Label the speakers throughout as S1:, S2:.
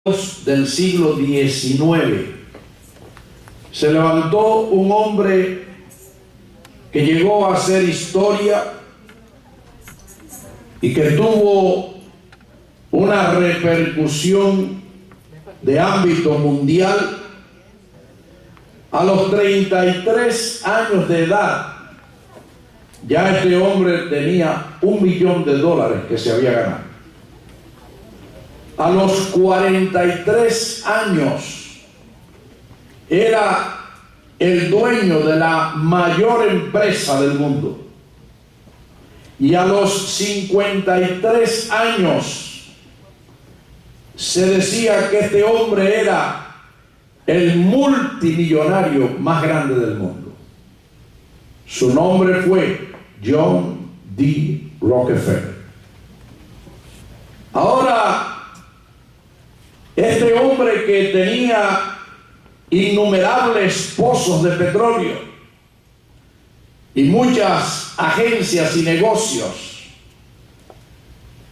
S1: del siglo XIX se levantó un hombre que llegó a hacer historia y que tuvo una repercusión de ámbito mundial. A los 33 años de edad ya este hombre tenía $1 millón que se había ganado. A los 43 años era el dueño de la mayor empresa del mundo. Y a los 53 años se decía que este hombre era el multimillonario más grande del mundo. Su nombre fue John D. Rockefeller. Ahora, este hombre que tenía innumerables pozos de petróleo y muchas agencias y negocios,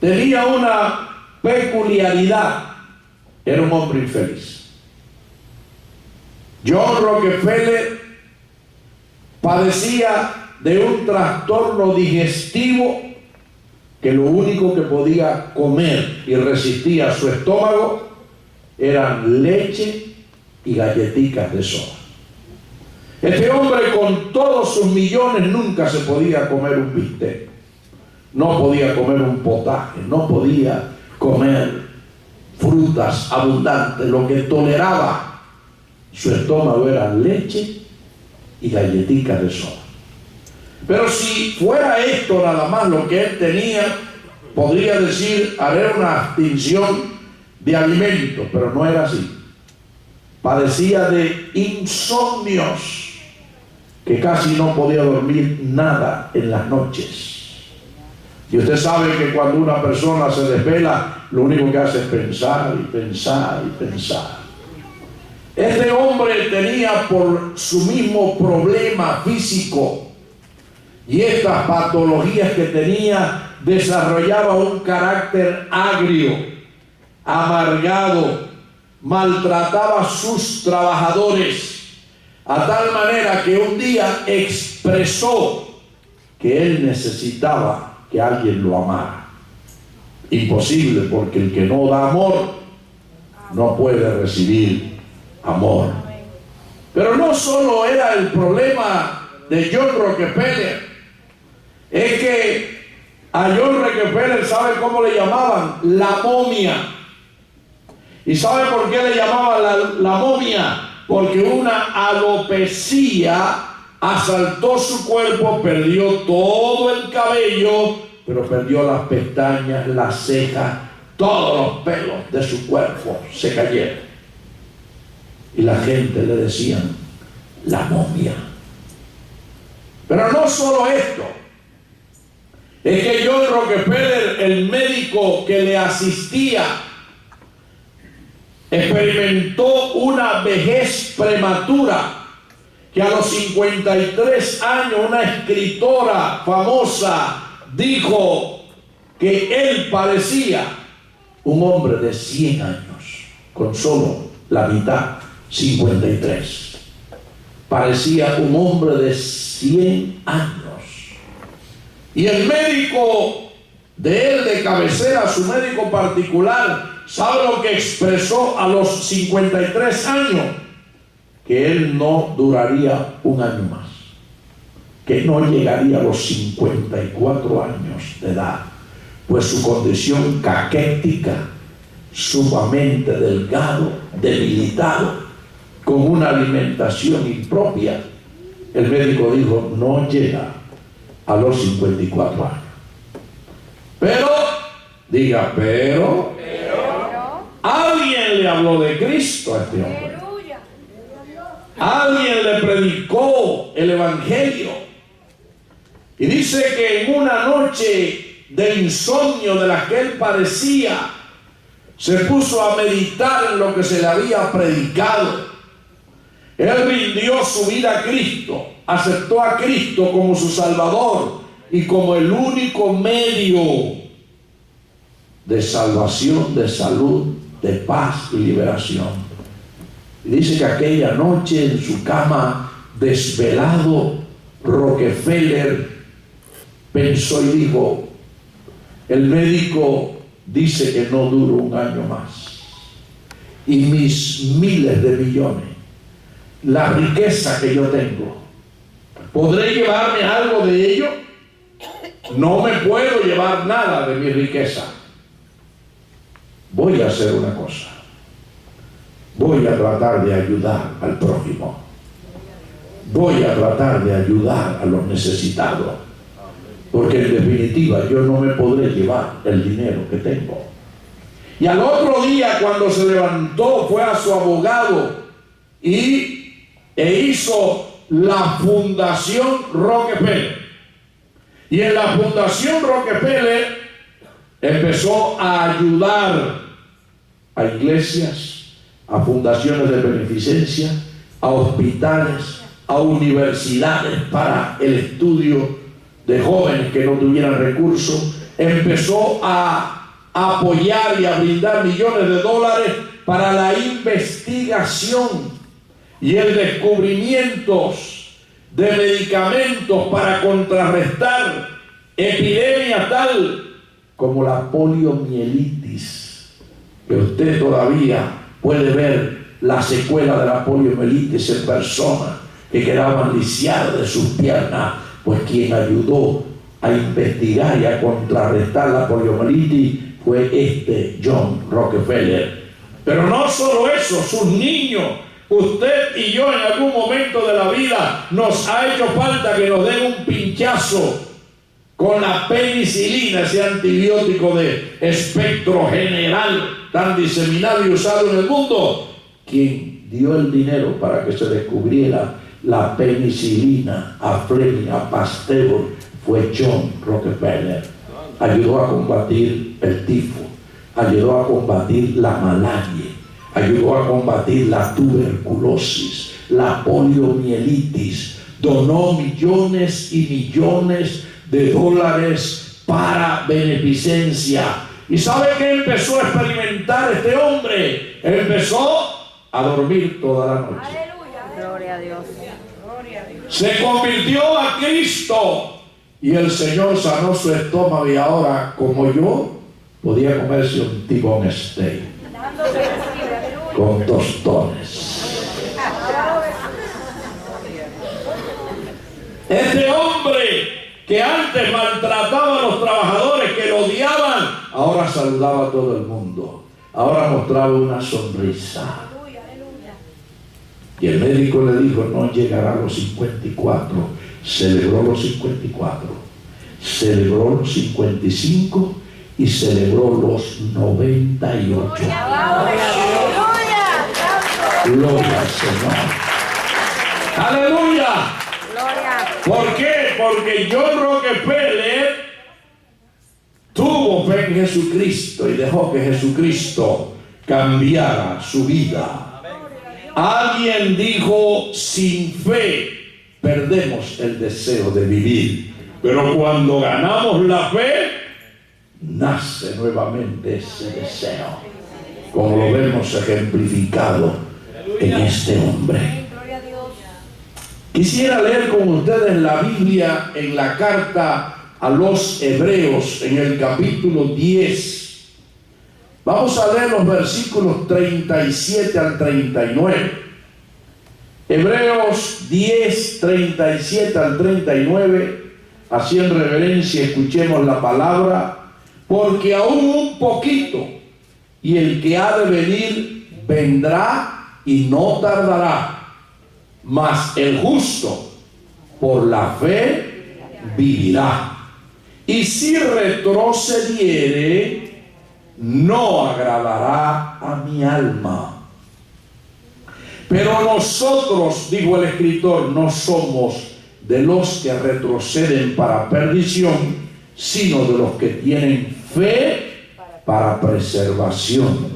S1: tenía una peculiaridad: era un hombre infeliz. John Rockefeller padecía de un trastorno digestivo que lo único que podía comer y resistía a su estómago eran leche y galletitas de soda. Este hombre, con todos sus millones, nunca se podía comer un bistec, no podía comer un potaje, no podía comer frutas abundantes. Lo que toleraba su estómago era leche y galletitas de soda. Pero si fuera esto nada más lo que él tenía, podría decir: haré una abstinción de alimentos, pero no era así. Padecía de insomnios, que casi no podía dormir nada en las noches. Y usted sabe que cuando una persona se desvela, lo único que hace es pensar y pensar y pensar. Este hombre tenía, por su mismo problema físico y estas patologías que tenía, desarrollaba un carácter agrio, amargado, maltrataba a sus trabajadores, a tal manera que un día expresó que él necesitaba que alguien lo amara. Imposible, porque el que no da amor no puede recibir amor. Pero no solo era el problema de John Rockefeller, es que a John Rockefeller, ¿sabe cómo le llamaban? La momia. ¿Y sabe por qué le llamaban la momia? Porque una alopecia asaltó su cuerpo, perdió todo el cabello, pero perdió las pestañas, las cejas, todos los pelos de su cuerpo se cayeron. Y la gente le decían la momia. Pero no solo esto, es que John Rockefeller, el médico que le asistía, experimentó una vejez prematura, que a los 53 años una escritora famosa dijo que él parecía un hombre de 100 años, con solo la mitad, 53. Parecía un hombre de 100 años. Y el médico de él, de cabecera, su médico particular, ¿sabe lo que expresó a los 53 años? Que él no duraría un año más, que no llegaría a los 54 años de edad, pues su condición caquética, sumamente delgado, debilitado, con una alimentación impropia, el médico dijo: no llega a los 54 años. Pero, diga, pero alguien le habló de Cristo a este hombre. Alguien le predicó el evangelio. Y dice que en una noche de insomnio de la que él padecía, se puso a meditar en lo que se le había predicado. Él rindió su vida a Cristo, aceptó a Cristo como su Salvador y como el único medio de salvación, de salud de paz y liberación. Y dice que aquella noche en su cama, desvelado, Rockefeller pensó y dijo: el médico dice que no duro un año más, y mis miles de millones, la riqueza que yo tengo, ¿podré llevarme algo de ello? No me puedo llevar nada de mi riqueza. Voy a hacer una cosa: voy a tratar de ayudar al prójimo, voy a tratar de ayudar a los necesitados, porque en definitiva yo no me podré llevar el dinero que tengo. Y al otro día, cuando se levantó, fue a su abogado e hizo la Fundación Rockefeller. Y en la Fundación Rockefeller empezó a ayudar a iglesias, a fundaciones de beneficencia, a hospitales, a universidades para el estudio de jóvenes que no tuvieran recursos. Empezó a apoyar y a brindar millones de dólares para la investigación y el descubrimiento de medicamentos para contrarrestar epidemias tal como la poliomielitis, que usted todavía puede ver la secuela de la poliomielitis en personas que quedaban lisiadas de sus piernas. Pues quien ayudó a investigar y a contrarrestar la poliomielitis fue John Rockefeller. Pero no solo eso, sus niños. Usted y yo en algún momento de la vida nos ha hecho falta que nos den un pinchazo con la penicilina, ese antibiótico de espectro general tan diseminado y usado en el mundo. Quien dio el dinero para que se descubriera la penicilina a Fleming, a Pasteur, fue John Rockefeller. Ayudó a combatir el tifo, ayudó a combatir la malaria, ayudó a combatir la tuberculosis, la poliomielitis, donó millones y millones de dólares para beneficencia. ¿Y sabe qué empezó a experimentar este hombre? Empezó a dormir toda la noche.
S2: Aleluya. Gloria a Dios.
S1: Se convirtió a Cristo y el Señor sanó su estómago, y ahora, como yo, podía comerse un T-bone steak con tostones. Este hombre que antes maltrataba a los trabajadores, que lo odiaban, ahora saludaba a todo el mundo, ahora mostraba una sonrisa. Y el médico le dijo: no llegará a los 54. Celebró los 54, celebró los 55 y celebró los 98. Gloria al Señor. ¡Aleluya! ¿Por qué? Porque John Rockefeller tuvo fe en Jesucristo y dejó que Jesucristo cambiara su vida. Alguien dijo: sin fe perdemos el deseo de vivir, pero cuando ganamos la fe, nace nuevamente ese deseo, como lo vemos ejemplificado en este hombre. Quisiera leer con ustedes la Biblia en la carta a los Hebreos, en el capítulo 10. Vamos a leer los versículos 37 al 39. Hebreos 10, 37 al 39. Así en reverencia escuchemos la palabra. Porque aún un poquito, y el que ha de venir vendrá y no tardará, mas el justo por la fe vivirá. Y si retrocediere, no agradará a mi alma. Pero nosotros, dijo el escritor, no somos de los que retroceden para perdición, sino de los que tienen fe para preservación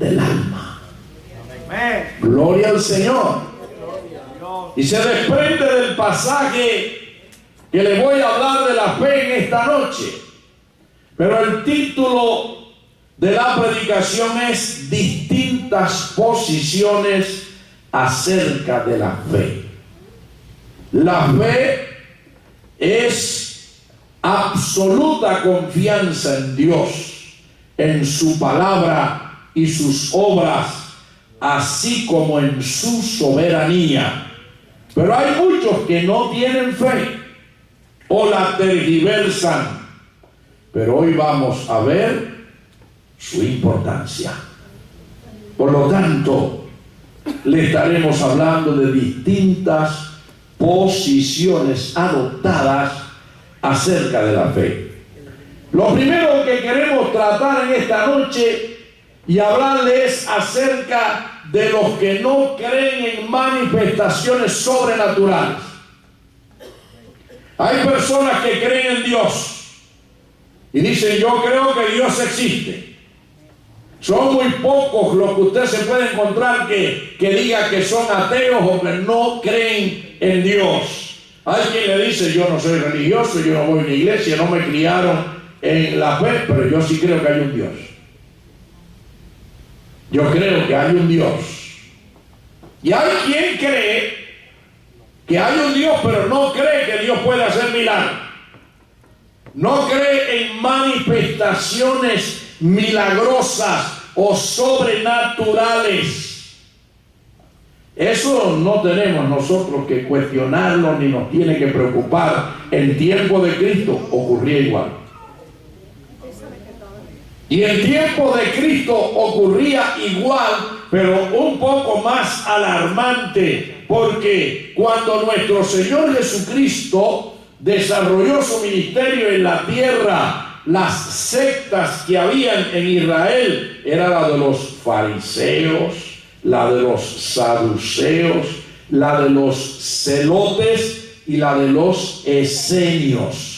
S1: del alma. Gloria al Señor. Y se desprende del pasaje que le voy a hablar de la fe en esta noche. Pero el título de la predicación es distintas posiciones acerca de la fe. La fe es absoluta confianza en Dios, en su palabra y sus obras, así como en su soberanía. Pero hay muchos que no tienen fe o la tergiversan. Pero hoy vamos a ver su importancia. Por lo tanto, le estaremos hablando de distintas posiciones adoptadas acerca de la fe. Lo primero que queremos tratar en esta noche y hablarles acerca de los que no creen en manifestaciones sobrenaturales. Hay personas que creen en Dios y dicen: yo creo que Dios existe. Son muy pocos los que usted se puede encontrar que diga que son ateos o que no creen en Dios. Hay quien le dice: yo no soy religioso, yo no voy a una iglesia, no me criaron en la fe, pero yo sí creo que hay un Dios. Yo creo que hay un Dios. Y hay quien cree que hay un Dios, pero no cree que Dios puede hacer milagros. No cree en manifestaciones milagrosas o sobrenaturales. Eso no tenemos nosotros que cuestionarlo ni nos tiene que preocupar. En tiempo de Cristo ocurría igual. Y en tiempo de Cristo ocurría igual, pero un poco más alarmante, porque cuando nuestro Señor Jesucristo desarrolló su ministerio en la tierra, las sectas que habían en Israel era la de los fariseos, la de los saduceos, la de los celotes y la de los esenios.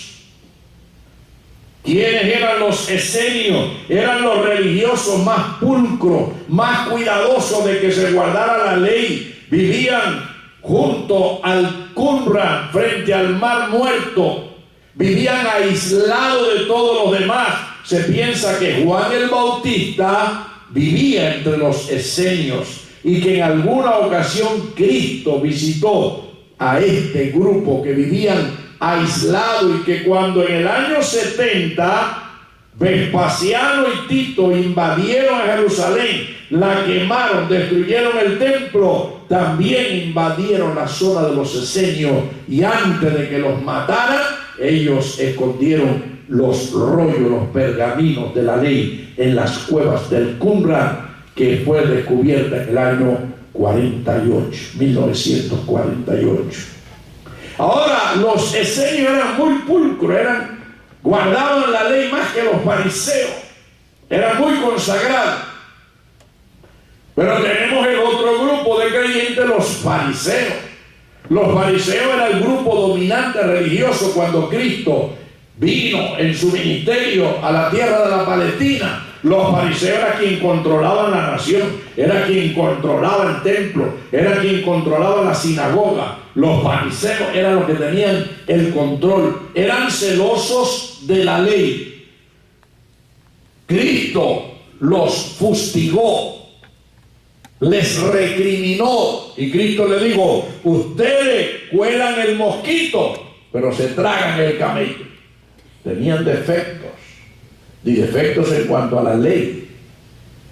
S1: ¿Quiénes eran los esenios? Eran los religiosos más pulcros, más cuidadosos de que se guardara la ley. Vivían junto al Qumran, frente al Mar Muerto. Vivían aislados de todos los demás. Se piensa que Juan el Bautista vivía entre los esenios y que en alguna ocasión Cristo visitó a este grupo que vivían aislado, y que cuando en el año 70 Vespasiano y Tito invadieron a Jerusalén, la quemaron, destruyeron el templo, también invadieron la zona de los esenios, y antes de que los mataran, ellos escondieron los rollos, los pergaminos de la ley en las cuevas del Qumran, que fue descubierta en el año 1948. Ahora, los esenios eran muy pulcros, guardaban la ley más que los fariseos, eran muy consagrados. Pero tenemos el otro grupo de creyentes, los fariseos. Los fariseos era el grupo dominante religioso cuando Cristo vino en su ministerio a la tierra de la Palestina. Los fariseos eran quien controlaban la nación, era quien controlaba el templo, era quien controlaba la sinagoga. Los fariseos eran los que tenían el control, eran celosos de la ley. Cristo los fustigó, les recriminó, y Cristo le dijo: ustedes cuelan el mosquito, pero se tragan el camello. Tenían defectos en cuanto a la ley.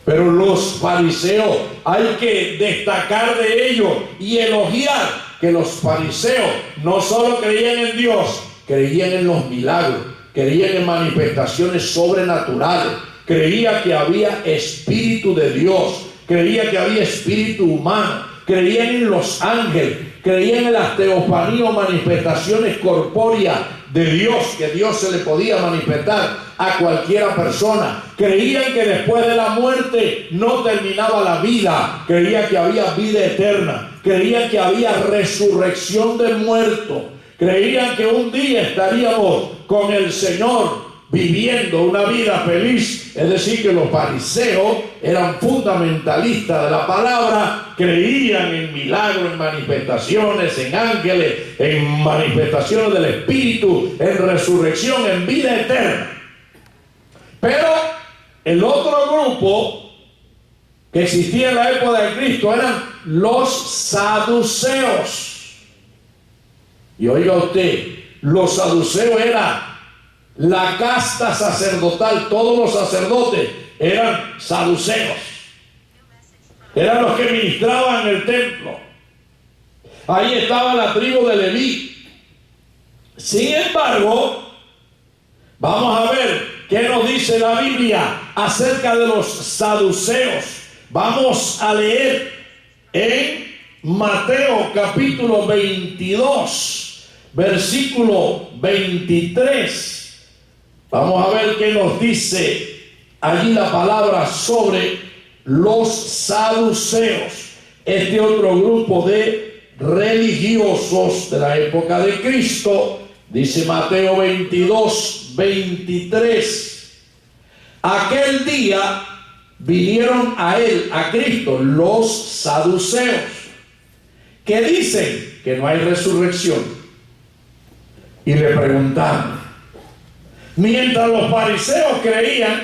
S1: Pero los fariseos, hay que destacar de ellos y elogiar que los fariseos no solo creían en Dios, creían en los milagros, creían en manifestaciones sobrenaturales, creían que había espíritu de Dios, creían que había espíritu humano, creían en los ángeles, creían en las teofanías, manifestaciones corpóreas de Dios, que Dios se le podía manifestar a cualquiera persona. Creían que después de la muerte no terminaba la vida, creían que había vida eterna, creían que había resurrección de muertos, creían que un día estaríamos con el Señor viviendo una vida feliz. Es decir, que los fariseos eran fundamentalistas de la palabra, creían en milagros, en manifestaciones, en ángeles, en manifestaciones del Espíritu, en resurrección, en vida eterna. Pero el otro grupo que existía en la época de Cristo eran los saduceos. Y oiga usted, los saduceos eran la casta sacerdotal, todos los sacerdotes eran saduceos. Eran los que ministraban en el templo. Ahí estaba la tribu de Leví. Sin embargo, vamos a ver qué nos dice la Biblia acerca de los saduceos. Vamos a leer en Mateo capítulo 22, versículo 23. Vamos a ver qué nos dice allí la palabra sobre los saduceos, este otro grupo de religiosos de la época de Cristo. Dice Mateo 22, 23. Aquel día vinieron a él, a Cristo, los saduceos, que dicen que no hay resurrección, y le preguntaron. Mientras los fariseos creían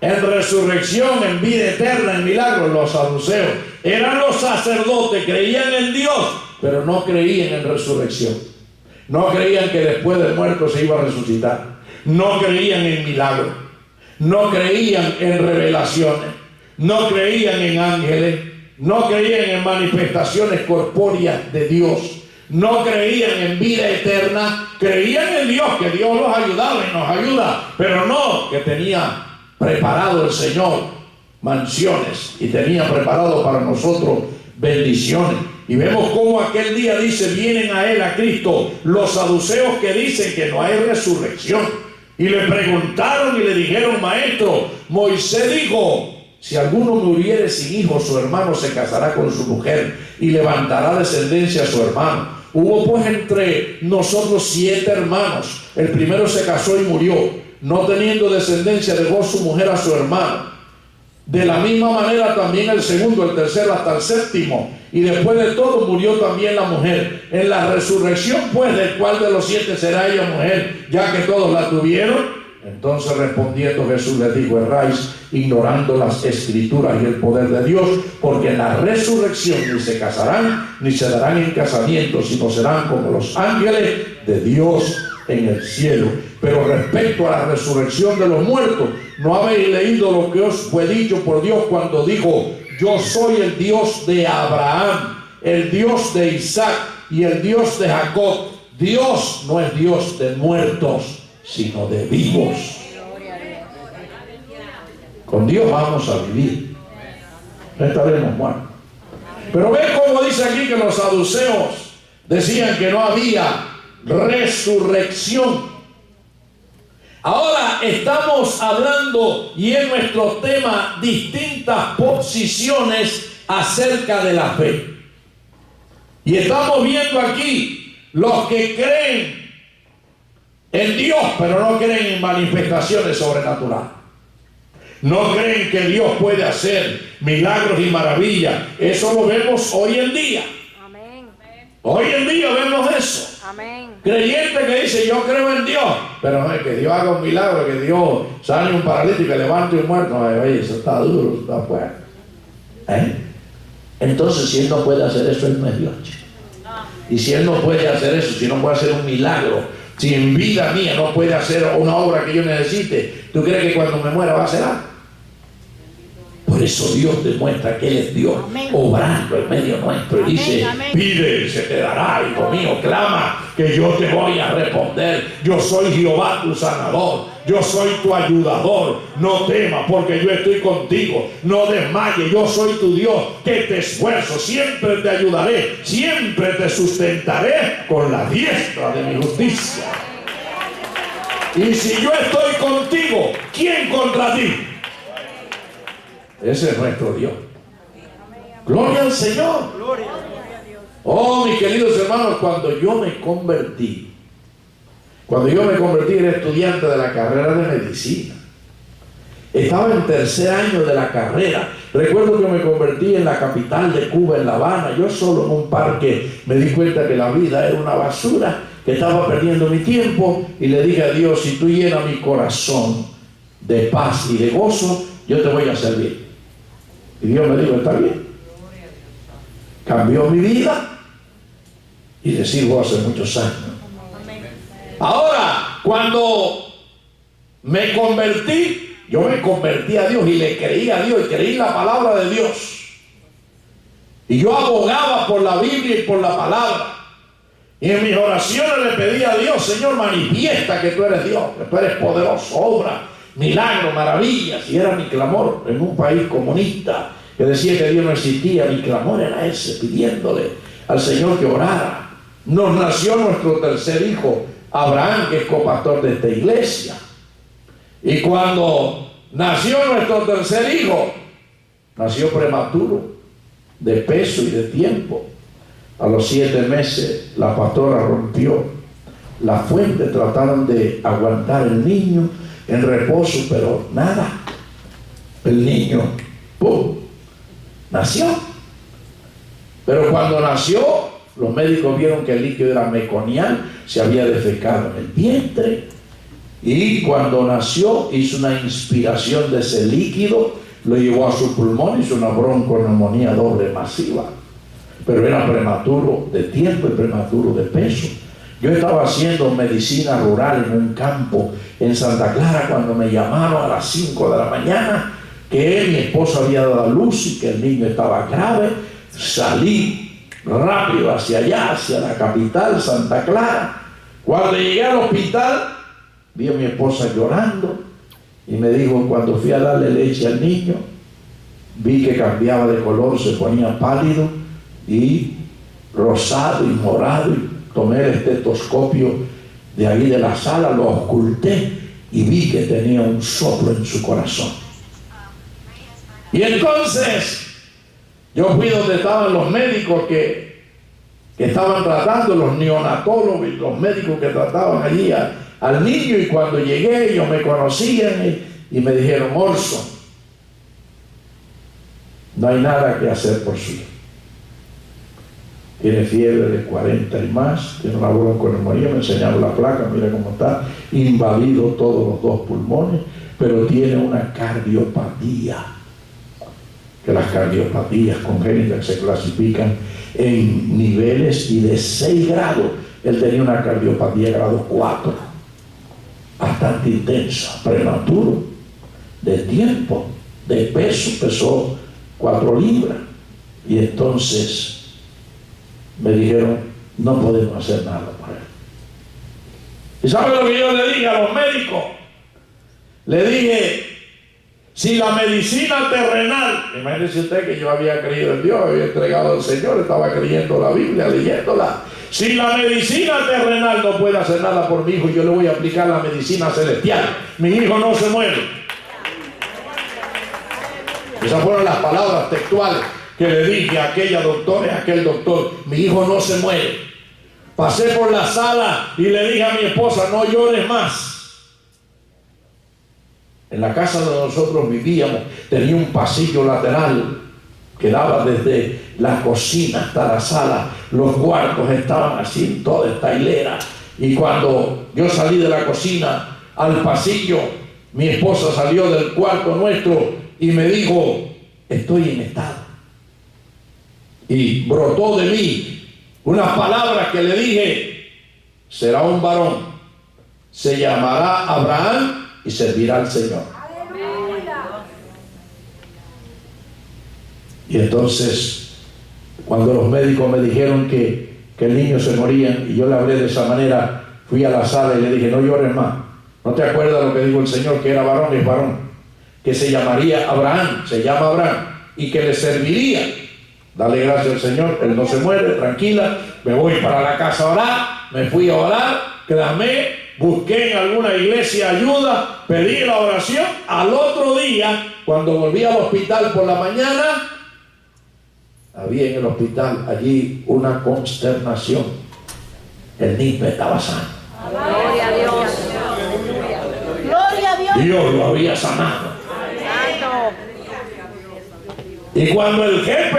S1: en resurrección, en vida eterna, en milagros, los saduceos eran los sacerdotes, creían en Dios, pero no creían en resurrección. No creían que después del muerto se iba a resucitar. No creían en milagros. No creían en revelaciones. No creían en ángeles. No creían en manifestaciones corpóreas de Dios. No creían en vida eterna. Creían en Dios, que Dios los ayudaba y nos ayuda, pero no que tenía preparado el Señor mansiones y tenía preparado para nosotros bendiciones. Y vemos cómo aquel día dice, vienen a él, a Cristo, los saduceos que dicen que no hay resurrección. Y le preguntaron y le dijeron, maestro, Moisés dijo, si alguno muriere sin hijo, su hermano se casará con su mujer y levantará descendencia a su hermano. Hubo pues entre nosotros 7 hermanos. El primero se casó y murió, no teniendo descendencia, dejó su mujer a su hermano. De la misma manera también el segundo, el tercero, hasta el séptimo. Y después de todo murió también la mujer. En la resurrección, pues, ¿de cuál de los 7 será ella mujer, ya que todos la tuvieron? Entonces respondiendo Jesús les dijo, erráis ignorando las escrituras y el poder de Dios, porque en la resurrección ni se casarán, ni se darán en casamiento, sino serán como los ángeles de Dios en el cielo. Pero respecto a la resurrección de los muertos, ¿no habéis leído lo que os fue dicho por Dios cuando dijo, yo soy el Dios de Abraham, el Dios de Isaac y el Dios de Jacob? Dios no es Dios de muertos, sino de vivos. Con Dios vamos a vivir, no estaremos muertos. Pero ven cómo dice aquí que los saduceos decían que no había resurrección. Ahora estamos hablando, y es nuestro tema, distintas posiciones acerca de la fe. Y estamos viendo aquí los que creen en Dios, pero no creen en manifestaciones sobrenaturales. No creen que Dios puede hacer milagros y maravillas. Eso lo vemos hoy en día.
S2: Amén.
S1: Hoy en día vemos eso.
S2: Amén.
S1: Creyente que dice, yo creo en Dios, pero no es que Dios haga un milagro, que Dios sane un paralítico, que levante un muerto. Oye, eso está duro, eso está fuerte. Entonces, si Él no puede hacer eso, Él no es Dios. Y si Él no puede hacer eso, si no puede hacer un milagro, si en vida mía no puede hacer una obra que yo necesite, ¿tú crees que cuando me muera va a hacer algo? Por eso Dios demuestra que Él es Dios, amén, obrando en medio nuestro. Y dice, amén, pide y se te dará, hijo mío, clama que yo te voy a responder. Yo soy Jehová tu sanador, yo soy tu ayudador. No temas porque yo estoy contigo, no desmayes, yo soy tu Dios que te esfuerzo, siempre te ayudaré, siempre te sustentaré con la diestra de mi justicia. Y si yo estoy contigo, ¿quién contra ti? Ese es nuestro Dios. Gloria al Señor. Oh, mis queridos hermanos, cuando yo me convertí era estudiante de la carrera de medicina. Estaba en tercer año de la carrera. Recuerdo que me convertí en la capital de Cuba, en La Habana. Yo solo en un parque me di cuenta que la vida era una basura, que estaba perdiendo mi tiempo, y le dije a Dios, si tú llenas mi corazón de paz y de gozo, yo te voy a servir. Y Dios me dijo, está bien. Cambió mi vida y le sirvo hace muchos años. Ahora, cuando me convertí, yo me convertí a Dios y le creí a Dios y creí la palabra de Dios. Y yo abogaba por la Biblia y por la palabra. Y en mis oraciones le pedí a Dios, Señor, manifiesta que tú eres Dios, que tú eres poderoso, obra, milagro, maravillas. Y era mi clamor en un país comunista que decía que Dios no existía. Mi clamor era ese, pidiéndole al Señor que orara. Nos nació nuestro tercer hijo, Abraham, que es copastor de esta iglesia. Y cuando nació nuestro tercer hijo, nació prematuro, de peso y de tiempo. A los 7 meses la pastora rompió la fuente, trataron de aguantar el niño en reposo, pero nada. El niño, ¡pum!, nació. Pero cuando nació, los médicos vieron que el líquido era meconial, se había defecado en el vientre. Y cuando nació, hizo una inspiración de ese líquido, lo llevó a su pulmón, hizo una bronconeumonía doble masiva. Pero era prematuro de tiempo y prematuro de peso. Yo estaba haciendo medicina rural en un campo en Santa Clara cuando me llamaron a las 5 de la mañana que mi esposa había dado a luz y que el niño estaba grave. Salí rápido hacia allá, hacia la capital, Santa Clara. Cuando llegué al hospital, vi a mi esposa llorando y me dijo, cuando fui a darle leche al niño, vi que cambiaba de color, se ponía pálido y rosado y morado, y tomé el estetoscopio de ahí de la sala, lo oculté y vi que tenía un soplo en su corazón. Y entonces yo fui donde estaban los médicos que estaban tratando, los neonatólogos y los médicos que trataban allí al niño, y cuando llegué ellos me conocían y me dijeron, Orson, no hay nada que hacer por su hijo. Tiene fiebre de 40 y más, tiene una bronconeumonía, me enseñaron la placa, mira cómo está, invadido todos los 2 pulmones, pero tiene una cardiopatía, que las cardiopatías congénitas se clasifican en niveles y de 6 grados. Él tenía una cardiopatía grado 4, bastante intensa, prematuro, de tiempo, de peso, pesó 4 libras. Y entonces me dijeron, no podemos hacer nada por él. ¿Y sabe lo que yo le dije a los médicos? Le dije, si la medicina terrenal, imagínese usted que yo había creído en Dios, había entregado al Señor, estaba creyendo la Biblia, leyéndola. Si la medicina terrenal no puede hacer nada por mi hijo, yo le voy a aplicar la medicina celestial. Mi hijo no se muere. Esas fueron las palabras textuales que le dije a aquella doctora y a aquel doctor. Mi hijo no se muere. Pasé por la sala y le dije a mi esposa, no llores más. En la casa donde nosotros vivíamos tenía un pasillo lateral que daba desde la cocina hasta la sala. Los cuartos estaban así en toda esta hilera. Y cuando yo salí de la cocina al pasillo, mi esposa salió del cuarto nuestro y me dijo, estoy en estado. Y brotó de mí unas palabras que le dije, será un varón, se llamará Abraham y servirá al Señor. Y entonces, cuando los médicos me dijeron que el niño se moría, y yo le hablé de esa manera, fui a la sala y le dije, no llores más. ¿No te acuerdas lo que dijo el Señor? Que era varón y es varón. Que se llamaría Abraham, se llama Abraham, y que le serviría. Dale gracias al Señor, él no se muere, tranquila. Me voy para la casa a orar, me fui a orar, clamé, busqué en alguna iglesia ayuda, pedí la oración. Al otro día, cuando volví al hospital por la mañana, había en el hospital allí una consternación. El niño estaba sano.
S2: Gloria a Dios. Gloria a Dios.
S1: Dios lo había sanado. Y cuando el jefe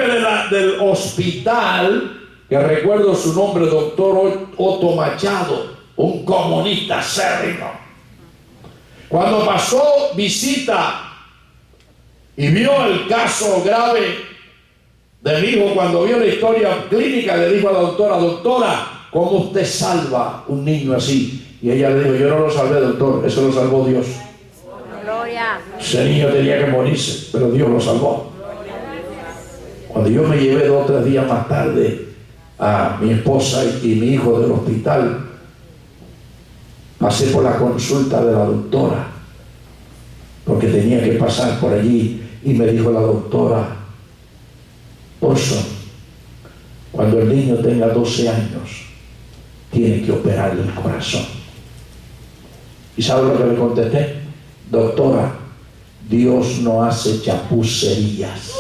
S1: del hospital, que recuerdo su nombre, doctor Otto Machado, un comunista acérrimo, Cuando pasó visita y vio el caso grave de mi hijo, cuando vio la historia clínica, le dijo a la doctora: doctora, ¿cómo usted salva un niño así? Y ella le dijo: yo no lo salvé, doctor, eso lo salvó Dios.
S2: Gloria.
S1: Ese niño tenía que morirse, pero Dios lo salvó. Cuando yo me llevé 2 o 3 días más tarde a mi esposa y mi hijo del hospital, pasé por la consulta de la doctora, porque tenía que pasar por allí, y me dijo la doctora: Orson, cuando el niño tenga 12 años, tiene que operarle el corazón. ¿Y sabe lo que le contesté? Doctora, Dios no hace chapucerías.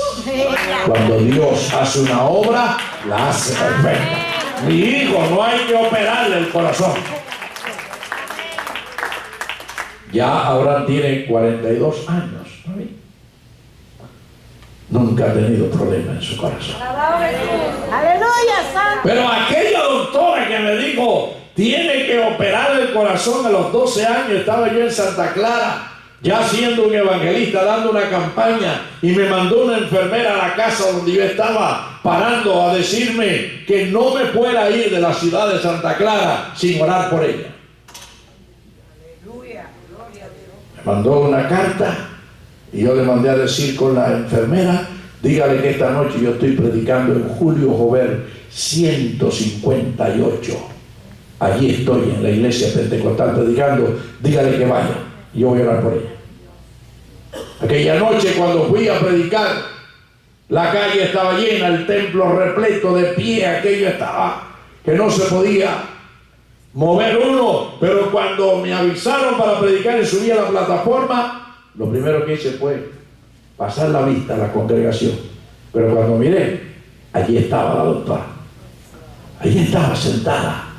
S1: Cuando Dios hace una obra, la hace perfecta. Mi hijo, no hay que operarle el corazón. Ya ahora tiene 42 años. Nunca ha tenido problema en su corazón.
S2: Aleluya, santo.
S1: Pero aquella doctora que me dijo: tiene que operar el corazón a los 12 años, estaba yo en Santa Clara, ya siendo un evangelista, dando una campaña, y me mandó una enfermera a la casa donde yo estaba parando a decirme que no me fuera ir de la ciudad de Santa Clara sin orar por ella. Me mandó una carta y yo le mandé a decir con la enfermera: dígale que esta noche yo estoy predicando en Julio Jover 158. Allí estoy en la iglesia pentecostal predicando, dígale que vaya, y yo voy a orar por ella. Aquella noche, cuando fui a predicar, la calle estaba llena, el templo repleto de pie, aquello estaba que no se podía mover uno. Pero cuando me avisaron para predicar y subí a la plataforma, lo primero que hice fue pasar la vista a la congregación. Pero cuando miré, allí estaba la doctora, allí estaba sentada.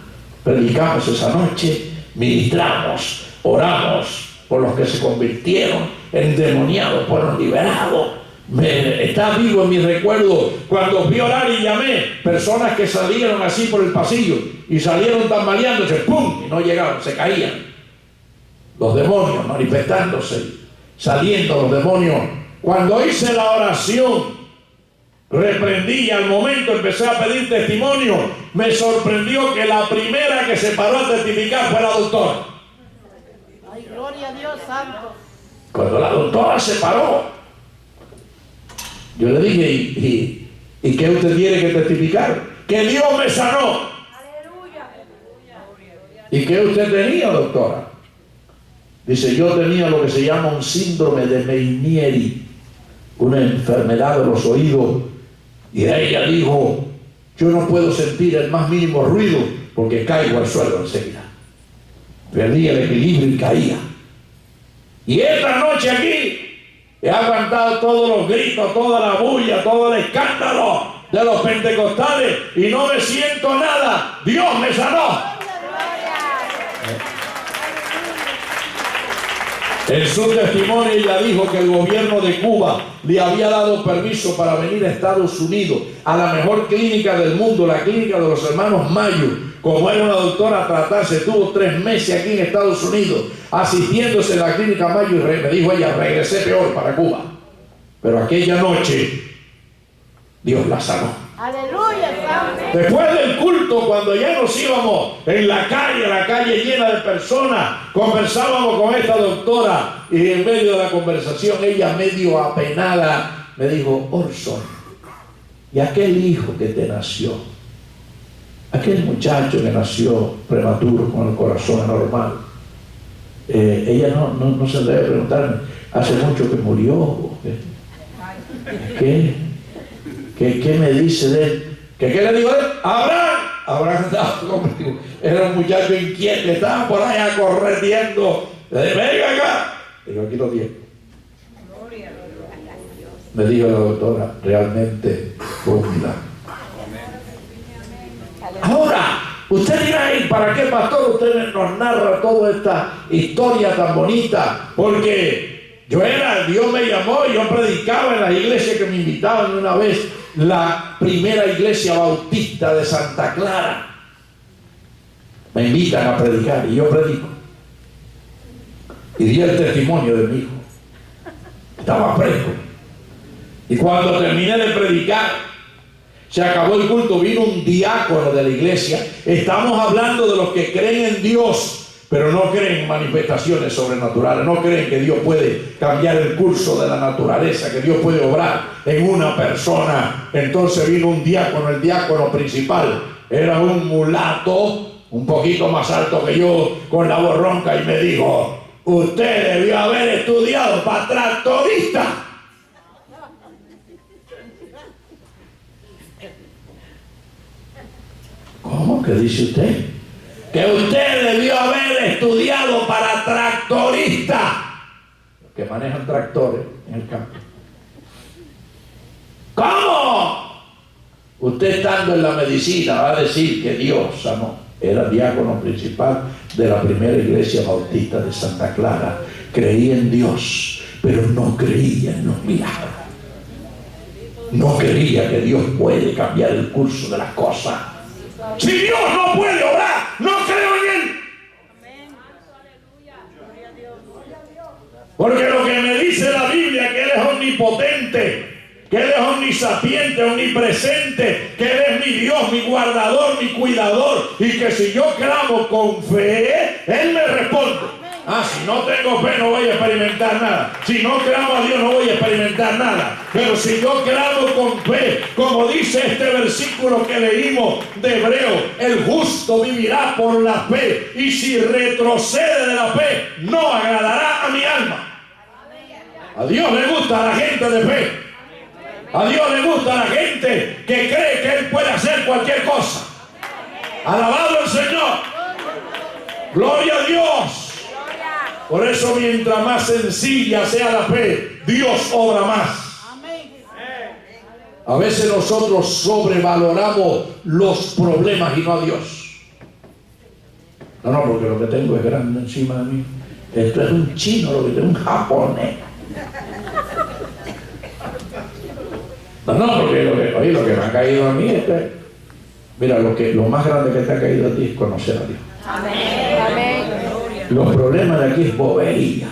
S1: Predicamos esa noche, ministramos, oramos por los que se convirtieron, endemoniados fueron liberados. Está vivo en mi recuerdo cuando fui a orar y llamé, personas que salieron así por el pasillo y salieron tambaleándose, ¡pum!, y no llegaron, se caían. Los demonios manifestándose, saliendo los demonios. Cuando hice la oración, reprendí, y al momento empecé a pedir testimonio. Me sorprendió que la primera que se paró a testificar fue la doctora.
S2: Ay, gloria a Dios, santo.
S1: Cuando la doctora se paró, yo le dije: ¿y qué usted tiene que testificar? Que Dios me sanó.
S2: Aleluya.
S1: ¿Y qué usted tenía, doctora? Dice: yo tenía lo que se llama un síndrome de Meniere, una enfermedad de los oídos. Y ella dijo: yo no puedo sentir el más mínimo ruido porque caigo al suelo enseguida. Perdí el equilibrio y caía. Y esta noche aquí he aguantado todos los gritos, toda la bulla, todo el escándalo de los pentecostales y no me siento nada. Dios me sanó. En su testimonio ella dijo que el gobierno de Cuba le había dado permiso para venir a Estados Unidos, a la mejor clínica del mundo, la clínica de los hermanos Mayo. Como era una doctora a tratarse, tuvo 3 meses aquí en Estados Unidos, asistiéndose en la clínica Mayo, y me dijo ella: regresé peor para Cuba. Pero aquella noche Dios la sanó.
S2: Aleluya, santo.
S1: Después del culto, cuando ya nos íbamos en la calle llena de personas, conversábamos con esta doctora, y en medio de la conversación ella, medio apenada, me dijo: Orson, ¿y aquel hijo que te nació? Aquel muchacho que nació prematuro con el corazón anormal. Ella no se debe preguntarme: hace mucho que murió. ¿Qué me dice de él? ¿Qué le digo de él? Abraham estaba conmigo. Era un muchacho inquieto, estaba por allá corriendo. Venga acá. Digo: aquí lo tiene. Me dijo la doctora: realmente fue un milagro. Ahora, usted dirá: ¿y para qué, pastor, usted nos narra toda esta historia tan bonita? Porque Dios me llamó y yo predicaba en las iglesias que me invitaban. Una vez, la primera iglesia bautista de Santa Clara, me invitan a predicar y yo predico. y di el testimonio de mi hijo. Estaba fresco. Y cuando terminé de predicar, se acabó el culto, vino un diácono de la iglesia. Estamos hablando de los que creen en Dios, pero no creen en manifestaciones sobrenaturales, no creen que Dios puede cambiar el curso de la naturaleza, que Dios puede obrar en una persona. Entonces vino un diácono, el diácono principal, era un mulato, un poquito más alto que yo, con la voz ronca, y me dijo: usted debió haber estudiado para tractorista. ¿Cómo que dice usted? Que usted debió haber estudiado para tractorista. Los que manejan tractores en el campo. ¿Cómo? Usted, estando en la medicina, va a decir que Dios sanó. Era diácono principal de la primera iglesia bautista de Santa Clara. Creía en Dios, pero no creía en los milagros. No creía que Dios puede cambiar el curso de las cosas. Si Dios no puede obrar, no creo en Él. Porque lo que me dice la Biblia, que Él es omnipotente, que Él es omnisapiente, omnipresente, que Él es mi Dios, mi guardador, mi cuidador, y que si yo clamo con fe, Él me responde. Si no tengo fe, no voy a experimentar nada. Si no clamo a Dios, no voy a experimentar nada. Pero si yo clamo con fe, como dice este versículo que leímos de Hebreo, el justo vivirá por la fe, y si retrocede de la fe, no agradará a mi alma. A Dios le gusta a la gente de fe. A Dios le gusta a la gente que cree que Él puede hacer cualquier cosa. Alabado el Señor. Gloria a Dios. Por eso, mientras más sencilla sea la fe, Dios obra más. A veces nosotros sobrevaloramos los problemas y no a Dios. No, porque lo que tengo es grande encima de mí. Esto es un chino, lo que tengo, un japonés. No, porque lo que me ha caído a mí es que, mira, lo más grande que te ha caído a ti es conocer a Dios.
S2: Amén. Amén.
S1: Los problemas de aquí es bobería.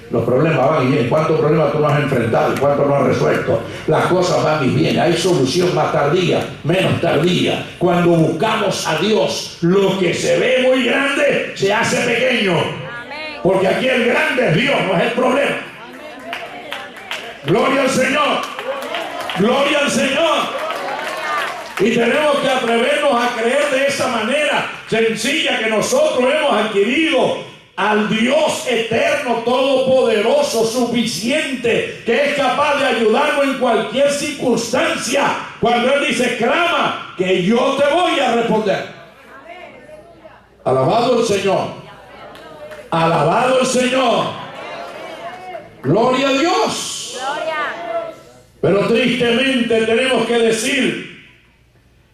S1: Los problemas van y vienen. ¿Cuántos problemas tú no has enfrentado y cuántos no has resuelto? Las cosas van y vienen. Hay solución más tardía, menos tardía. Cuando buscamos a Dios, lo que se ve muy grande se hace pequeño. Porque aquí el grande es Dios, no es el problema. Gloria al Señor. Gloria al Señor. Y tenemos que atrevernos a creer de esa manera sencilla que nosotros hemos adquirido al Dios eterno, todopoderoso, suficiente, que es capaz de ayudarnos en cualquier circunstancia. Cuando Él dice: clama, que yo te voy a responder. Alabado el Señor. Alabado el Señor. Gloria a Dios. Pero tristemente tenemos que decir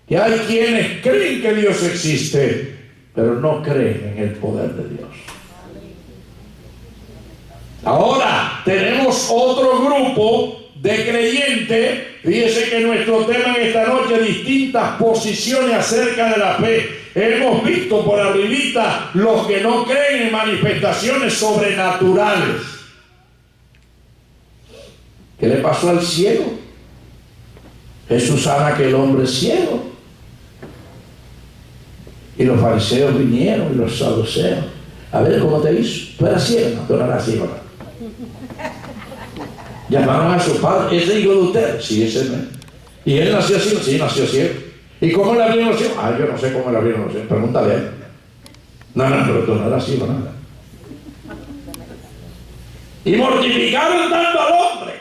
S1: que hay quienes creen que Dios existe, pero no creen en el poder de Dios. Ahora tenemos otro grupo de creyentes. Fíjese que nuestro tema en esta noche, distintas posiciones acerca de la fe. Hemos visto por arribita los que no creen en manifestaciones sobrenaturales. ¿Qué le pasó al ciego? Jesús sana a aquel hombre ciego. Y los fariseos vinieron y los saduceos. A ver cómo te hizo. Tú eras ciego, no, tú no eras ciego. No. Llamaron a su padre: ¿es hijo de usted? Sí, ese es él. ¿Y él nació ciego? Sí, nació ciego. ¿Y cómo le abrieron los ciegos? Yo no sé cómo le abrieron los ciegos. Pregúntale a él. No, pero tú no eras ciego, nada. Y mortificaron tanto al hombre,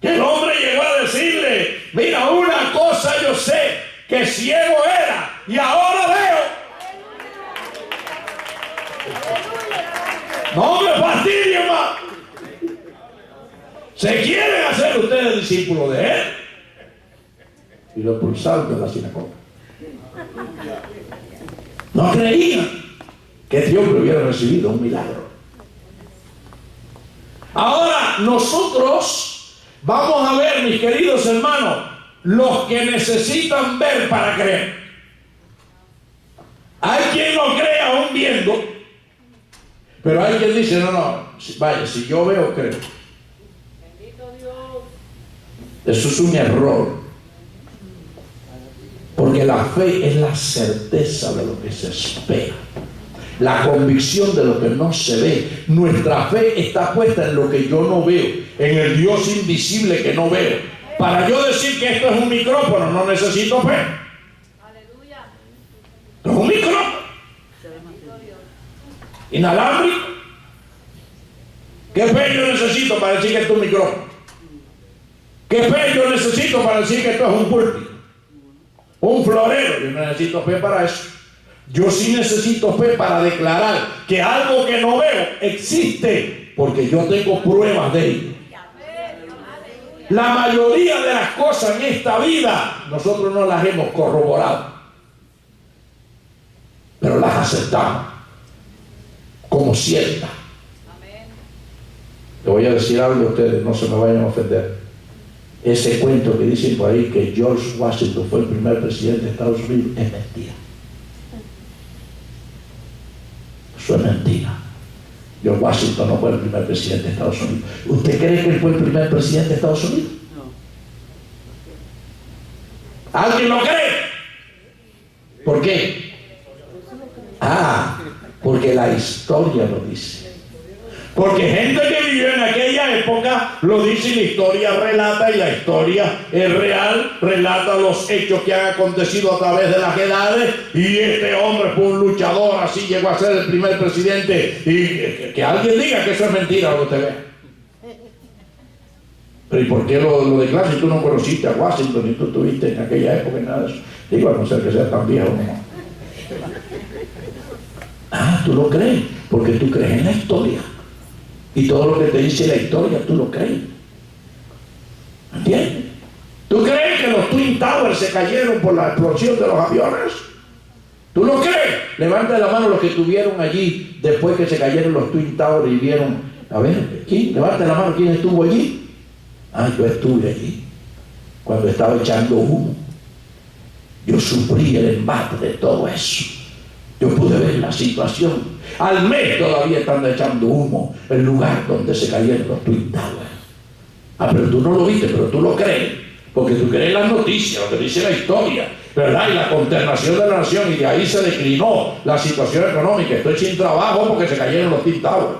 S1: que el hombre llegó a decirle: mira, una cosa yo sé, que ciego era y ahora veo. No me fastidien más. ¿Se quieren hacer ustedes discípulos de Él? Y lo expulsaron de la sinagoga. No creían que este hombre hubiera recibido un milagro. Ahora nosotros vamos a ver, mis queridos hermanos, los que necesitan ver para creer. Hay quien no cree aún viendo, Pero hay quien dice, no, vaya, si yo veo, creo. Eso es un error. Porque la fe es la certeza de lo que se espera, la convicción de lo que no se ve. Nuestra fe está puesta en lo que yo no veo, en el Dios invisible que no veo. Para yo decir que esto es un micrófono, no necesito fe. Esto es un micrófono inalámbrico. ¿Qué fe yo necesito para decir que esto es un micrófono? ¿Qué fe yo necesito para decir que esto es un púlpito? Un florero. Yo no necesito fe para eso. Yo sí necesito fe para declarar que algo que no veo existe, porque yo tengo pruebas de ello. La mayoría de las cosas en esta vida nosotros no las hemos corroborado, pero las aceptamos como ciertas. Le voy a decir algo a ustedes, no se me vayan a ofender. Ese cuento que dicen por ahí que George Washington fue el primer presidente de Estados Unidos es mentira. Eso es mentira. George Washington no fue el primer presidente de Estados Unidos. ¿Usted cree que él fue el primer presidente de Estados Unidos? No. ¿Alguien lo cree? ¿Por qué? Porque la historia lo dice. Porque gente que vivió en aquella época lo dice y la historia relata, y la historia es real, relata los hechos que han acontecido a través de las edades, y este hombre fue un luchador, así llegó a ser el primer presidente. Y que alguien diga que eso es mentira lo que usted ve. Pero ¿y por qué lo declaras si tú no conociste a Washington y tú estuviste en aquella época y nada de eso? Digo, a no ser que sea tan viejo como... tú lo crees, porque tú crees en la historia. Y todo lo que te dice la historia, tú lo crees. ¿Entiendes? ¿Tú crees que los Twin Towers se cayeron por la explosión de los aviones? ¿Tú lo crees? Levanta la mano los que estuvieron allí después que se cayeron los Twin Towers y vieron. A ver, ¿quién? Levanta la mano, ¿quién estuvo allí? Yo estuve allí cuando estaba echando humo. Yo sufrí el embate de todo eso. Yo pude ver la situación. Al mes todavía están echando humo el lugar donde se cayeron los Twin Towers. Pero tú no lo viste, pero tú lo crees, porque tú crees las noticias, lo que dice la historia, ¿verdad? Y la consternación de la nación, y de ahí se declinó la situación económica. Estoy sin trabajo porque se cayeron los Twin Towers.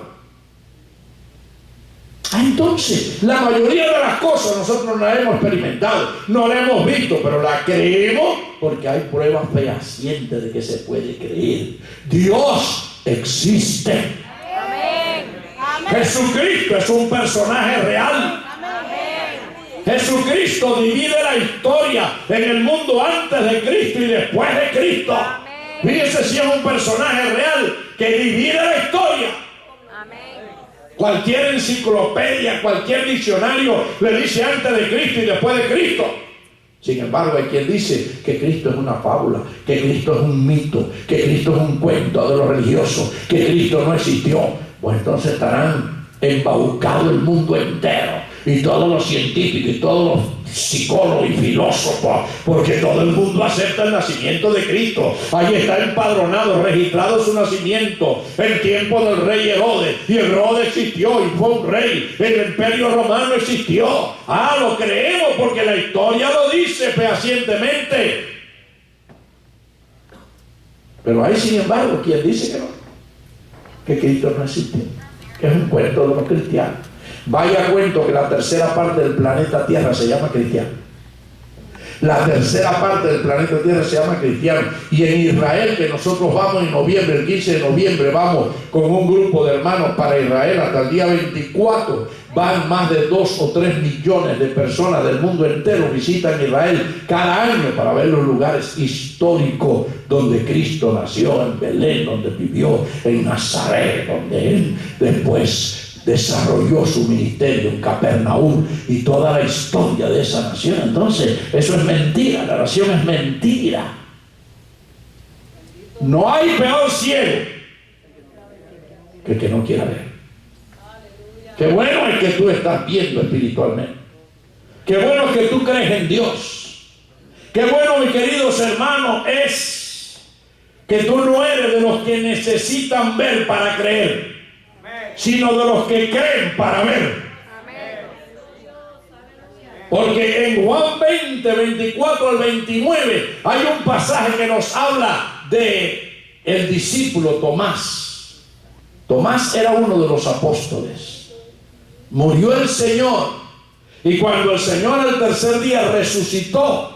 S1: Entonces, la mayoría de las cosas nosotros no las hemos experimentado, no las hemos visto, pero las creemos porque hay pruebas fehacientes de que se puede creer. Dios existe.
S2: Amén.
S1: Jesucristo es un personaje real.
S2: Amén.
S1: Jesucristo divide la historia en el mundo antes de Cristo y después de Cristo. Fíjese si es un personaje real que divide la historia. Cualquier enciclopedia, cualquier diccionario le dice antes de Cristo y después de Cristo. Sin embargo, hay quien dice que Cristo es una fábula, que Cristo es un mito, que Cristo es un cuento de los religiosos, que Cristo no existió. Pues entonces estarán embaucados el mundo entero, y todos los científicos y todos los psicólogos y filósofos, porque todo el mundo acepta el nacimiento de Cristo. Ahí está empadronado, registrado su nacimiento en tiempo del rey Herodes, y Herodes existió y fue un rey. El imperio romano existió. Lo creemos porque la historia lo dice fehacientemente. Pero hay, sin embargo, quien dice que no, que Cristo no existe, que es un cuento de los cristianos. Vaya cuento que la tercera parte del planeta Tierra se llama cristiano. La tercera parte del planeta Tierra se llama cristiano. Y en Israel, que nosotros vamos en noviembre, el 15 de noviembre, vamos con un grupo de hermanos para Israel hasta el día 24. Van más de 2 o 3 millones de personas del mundo entero, visitan Israel cada año para ver los lugares históricos donde Cristo nació, en Belén, donde vivió, en Nazaret, donde Él después desarrolló su ministerio, en Capernaum, y toda la historia de esa nación. Entonces, eso es mentira, la nación es mentira. No hay peor ciego que el que no quiera ver. Qué bueno es que tú estás viendo espiritualmente. Qué bueno es que tú crees en Dios. Qué bueno, mis queridos hermanos, es que tú no eres de los que necesitan ver para creer. sino de los que creen para ver. Porque en Juan 20, 24 al 29 hay un pasaje que nos habla de el discípulo Tomás. Tomás era uno de los apóstoles. Murió el Señor, y cuando el Señor al tercer día resucitó,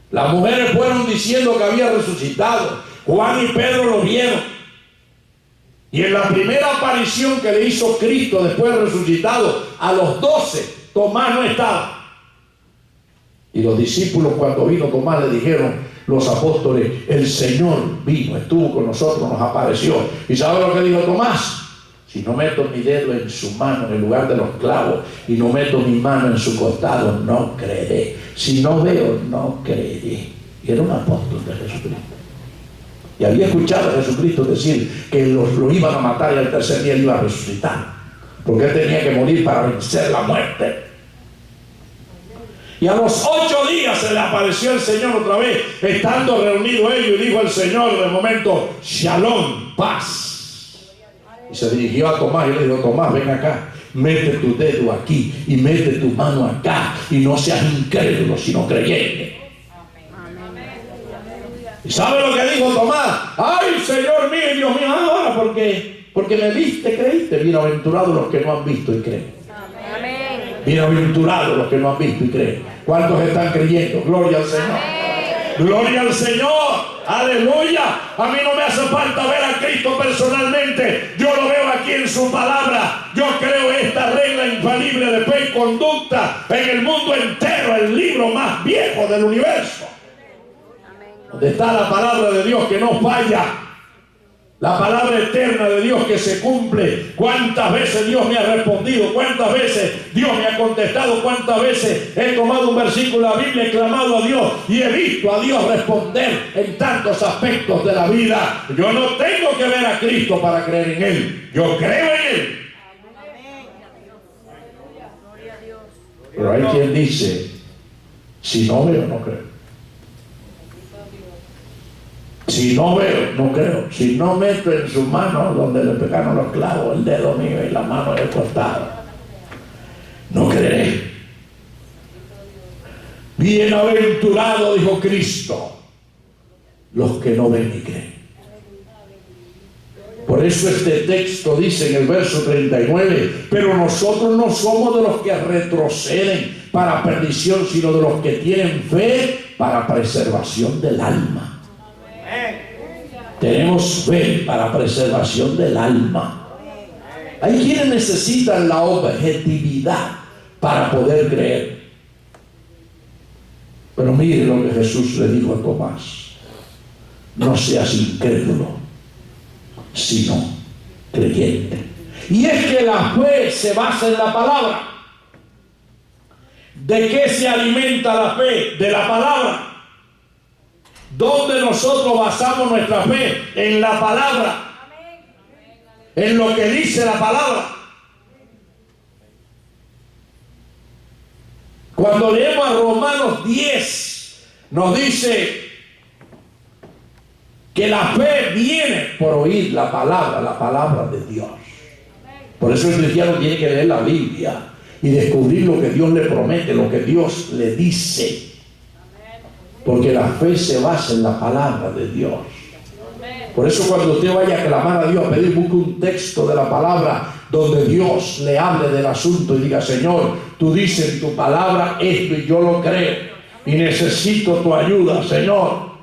S1: las mujeres fueron diciendo que había resucitado. Juan y Pedro lo vieron. Y en la primera aparición que le hizo Cristo después de resucitado a los 12, Tomás no estaba. Y los discípulos, cuando vino Tomás, le dijeron los apóstoles: el Señor vino, estuvo con nosotros, nos apareció. ¿Y sabe lo que dijo Tomás? Si no meto mi dedo en su mano, en el lugar de los clavos, y no meto mi mano en su costado, no creeré. Si no veo, no creeré. Y era un apóstol de Jesucristo. Y había escuchado a Jesucristo decir que lo iban a matar y al tercer día iba a resucitar, porque él tenía que morir para vencer la muerte. Y a los 8 días se le apareció el Señor otra vez, estando reunidos ellos, y dijo el Señor de momento: Shalom, paz. Y se dirigió a Tomás y le dijo: Tomás, ven acá, mete tu dedo aquí y mete tu mano acá, y no seas incrédulo sino creyente. ¿Y sabe lo que dijo Tomás? Ay, Señor mío y Dios mío, ahora porque me viste, creíste. Bienaventurados los que no han visto y creen.
S2: Amén.
S1: Bienaventurados los que no han visto y creen. ¿Cuántos están creyendo? Gloria al Señor. Gloria al Señor. Aleluya. A mí no me hace falta ver a Cristo personalmente. Yo lo veo aquí en su palabra. Yo creo esta regla infalible de fe y conducta en el mundo entero, el libro más viejo del universo, donde está la palabra de Dios que no falla, la palabra eterna de Dios que se cumple. ¿Cuántas veces Dios me ha respondido? ¿Cuántas veces Dios me ha contestado? ¿Cuántas veces he tomado un versículo de la Biblia, he clamado a Dios y he visto a Dios responder en tantos aspectos de la vida? Yo no tengo que ver a Cristo para creer en Él. Yo creo en Él. Pero hay quien dice: si no veo, no creo. Si no veo, no creo. Si no meto en su mano donde le pegaron los clavos, el dedo mío y la mano del costado, no creeré. Bienaventurado, dijo Cristo, los que no ven ni creen. Por eso este texto dice en el verso 39: pero nosotros no somos de los que retroceden para perdición, sino de los que tienen fe para preservación del alma. Tenemos fe para preservación del alma. Hay quienes necesitan la objetividad para poder creer. Pero mire lo que Jesús le dijo a Tomás: no seas incrédulo, sino creyente. Y es que la fe se basa en la palabra. ¿De qué se alimenta la fe? De la palabra. ¿Dónde nosotros basamos nuestra fe? En la palabra, en lo que dice la palabra. Cuando leemos a Romanos 10, nos dice que la fe viene por oír la palabra de Dios. Por eso el cristiano tiene que leer la Biblia y descubrir lo que Dios le promete, lo que Dios le dice. Porque la fe se basa en la palabra de Dios. Por eso cuando usted vaya a clamar a Dios, a pedir, busque un texto de la palabra donde Dios le hable del asunto y diga: Señor, tú dices en tu palabra esto y yo lo creo y necesito tu ayuda, Señor,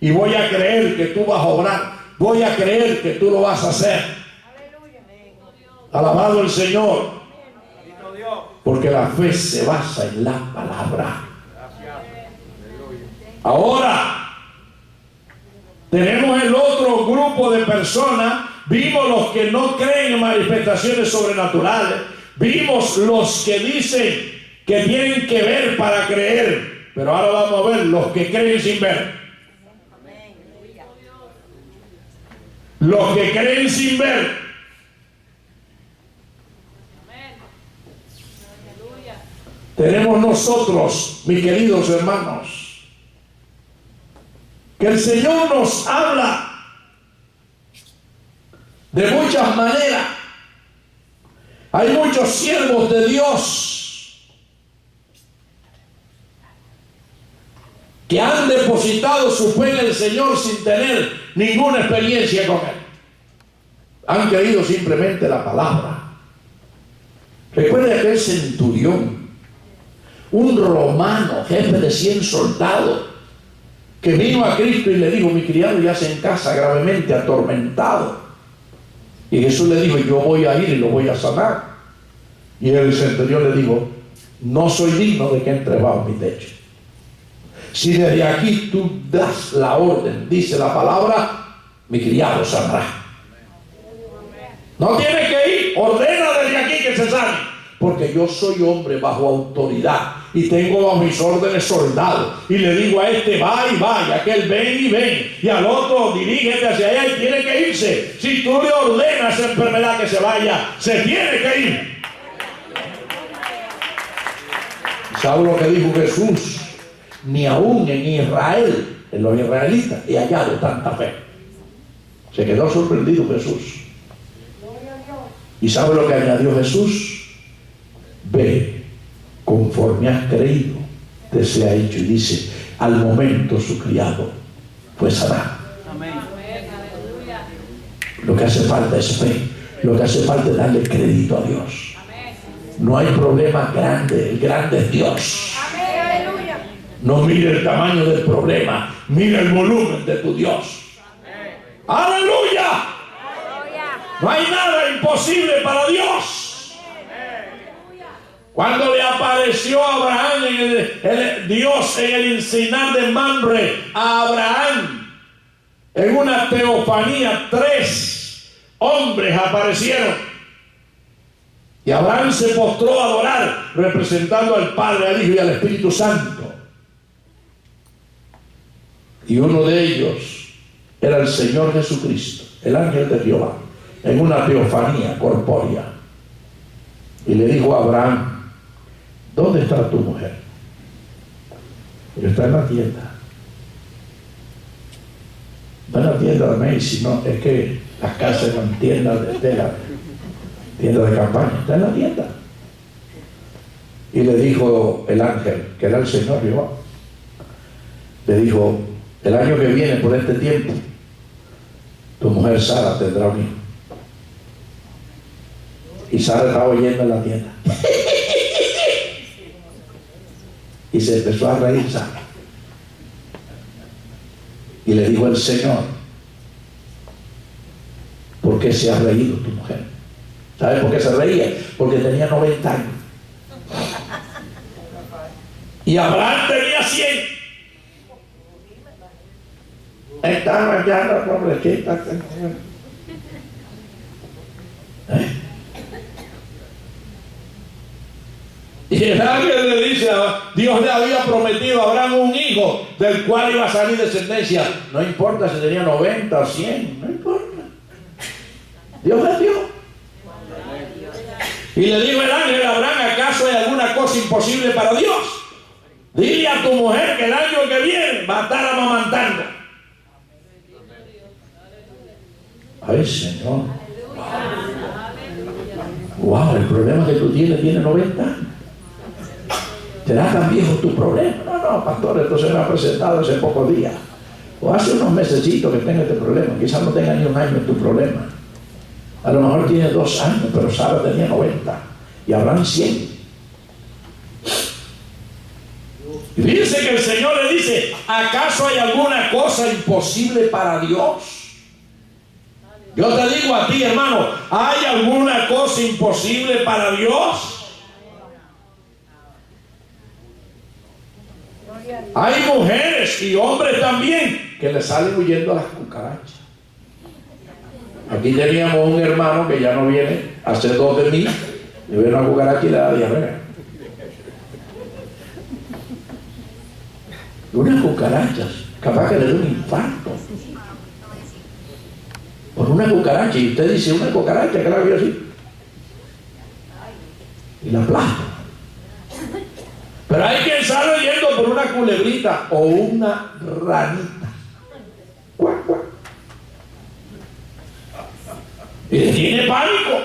S1: y voy a creer que tú vas a obrar, voy a creer que tú lo vas a hacer. Alabado el Señor, porque la fe se basa en la palabra. Ahora tenemos el otro grupo de personas. Vimos los que no creen en manifestaciones sobrenaturales. Vimos los que dicen que tienen que ver para creer. Pero ahora vamos a ver los que creen sin ver. Los que creen sin ver. Tenemos nosotros, mis queridos hermanos, que el Señor nos habla de muchas maneras. Hay muchos siervos de Dios que han depositado su fe en el Señor sin tener ninguna experiencia con Él. Han creído simplemente la palabra. Recuerde aquel centurión, un romano, jefe de 100 soldados, que vino a Cristo y le dijo: mi criado yace en casa gravemente atormentado. Y Jesús le dijo: yo voy a ir y lo voy a sanar. Y el centurión le dijo: no soy digno de que entre bajo mi techo. Si desde aquí tú das la orden, dice la palabra, mi criado sanará. No tiene que ir, ordena desde aquí que se sane, porque yo soy hombre bajo autoridad y tengo a mis órdenes soldados, y le digo a este va y va, y a aquel ven y ven, y al otro dirígete hacia allá y tiene que irse. Si tú le ordenas a esa enfermedad que se vaya, se tiene que ir. ¿Sabe lo que dijo Jesús? Ni aún en Israel, en los israelitas, he hallado tanta fe. Se quedó sorprendido Jesús. ¿Y sabe lo que añadió Jesús? Ve, conforme has creído, te sea hecho. Y dice: al momento su criado fue sanado. Amén. Lo que hace falta es fe. Lo que hace falta es darle crédito a Dios. No hay problema grande, el grande es Dios. No mire el tamaño del problema, mire el volumen de tu Dios. ¡Aleluya! No hay nada imposible para Dios. Cuando le apareció a Abraham Dios en el encinar de Mamre a Abraham, en una teofanía, 3 hombres aparecieron. Y Abraham se postró a adorar, representando al Padre, al Hijo y al Espíritu Santo. Y uno de ellos era el Señor Jesucristo, el ángel de Jehová, en una teofanía corpórea. Y le dijo a Abraham: ¿dónde está tu mujer? Y está en la tienda. Va en la tienda de Macy, no, es que las casas eran tiendas de tela, tienda de campaña, está en la tienda. Y le dijo el ángel, que era el Señor Jehová, le dijo: el año que viene por este tiempo tu mujer Sara tendrá un hijo. Y Sara estaba oyendo en la tienda y se empezó a reír Sara. Y le dijo el Señor: ¿por qué se ha reído tu mujer? ¿Sabes por qué se reía? Porque tenía 90 años y Abraham tenía 100. Estaba ya la pobrecita. Y el ángel le dice: Dios le había prometido a Abraham un hijo del cual iba a salir descendencia. No importa si tenía 90 o 100, no importa. Dios le dio. Y le dijo el ángel a Abraham: ¿acaso hay alguna cosa imposible para Dios? Dile a tu mujer que el año que viene va a estar amamantando. Ay, Señor. Wow, el problema que tú tienes tiene 90 años. ¿Será tan viejo tu problema? No, pastor, esto se me ha presentado hace pocos días. O hace unos mesecitos que tengo este problema. Quizás no tenga ni un año tu problema. A lo mejor tiene 2 años, pero Sara tenía 90 y Abraham 100. Y fíjense que el Señor le dice: ¿acaso hay alguna cosa imposible para Dios? Yo te digo a ti, hermano, ¿hay alguna cosa imposible para Dios? Hay mujeres y hombres también que le salen huyendo a las cucarachas. Aquí teníamos un hermano que ya no viene, hace 2 de mí, le viene una cucaracha y le da diarrea. Unas cucarachas, capaz que le dé un infarto. Por una cucaracha, y usted dice: una cucaracha, que la vio así. Y la aplasta. Pero hay quien sale yendo por una culebrita o una ranita. ¡Cuac, cuac! Y le tiene pánico.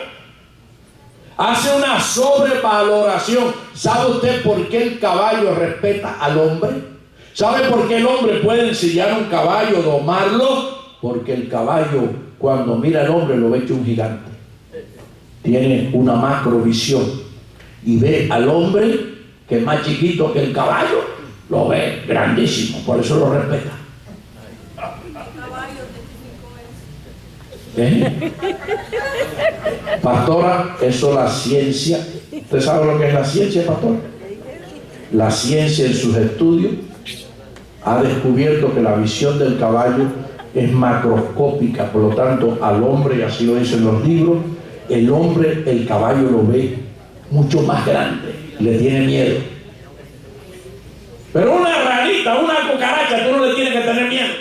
S1: Hace una sobrevaloración. ¿Sabe usted por qué el caballo respeta al hombre? ¿Sabe por qué el hombre puede ensillar un caballo, domarlo? Porque el caballo, cuando mira al hombre, lo ve hecho un gigante. Tiene una macrovisión y ve al hombre, que es más chiquito que el caballo, lo ve grandísimo, por eso lo respeta. Pastora, eso es la ciencia. ¿Usted sabe lo que es la ciencia, pastor? La ciencia en sus estudios ha descubierto que la visión del caballo es macroscópica, por lo tanto al hombre, y así lo dicen los libros, el hombre, el caballo lo ve mucho más grande, le tiene miedo. Pero una ranita, una cucaracha, tú no le tienes que tener miedo.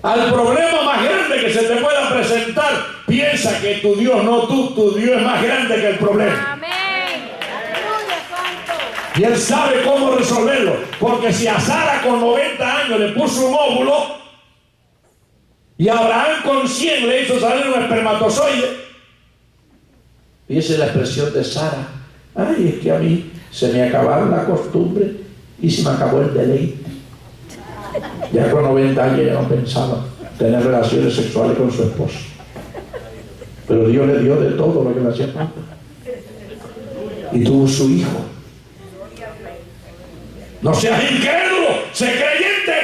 S1: Al problema más grande que se te pueda presentar, piensa que tu Dios, no tú, tu Dios es más grande que el problema.
S2: Amén. Aleluya, santo.
S1: Y Él sabe cómo resolverlo. Porque si a Sara con 90 años le puso un óvulo y a Abraham con 100 le hizo salir un espermatozoide, fíjese la expresión de Sara: ay, es que a mí se me acabaron la costumbre y se me acabó el deleite. Ya con 90 años ya no pensaba tener relaciones sexuales con su esposo, pero Dios le dio de todo lo que le hacía falta y tuvo su hijo. No seas incrédulo, sé creyente.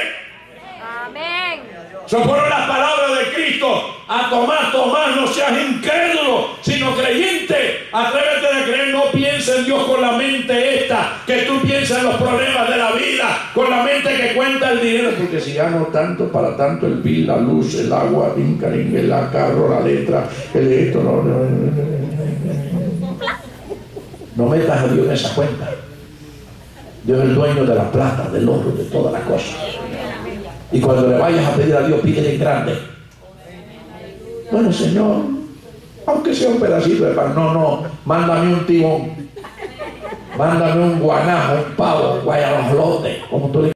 S2: Amén.
S1: Son fueron las palabras de Cristo a Tomás: Tomás, no seas incrédulo, sino creyente. Atrévete a creer, no pienses en Dios con la mente esta, que tú piensas en los problemas de la vida, con la mente que cuenta el dinero, porque si gano tanto, para tanto el bill, la luz, el agua, el carro, la letra, el esto, no metas a Dios en esa cuenta. Dios es el dueño de la plata, del oro, de todas las cosas. Y cuando le vayas a pedir a Dios, pídele en grande. Bueno, Señor, aunque sea un pedacito de pan, no, mándame un timón, mándame un guanajo, un pavo, un guayabajolote, como tú le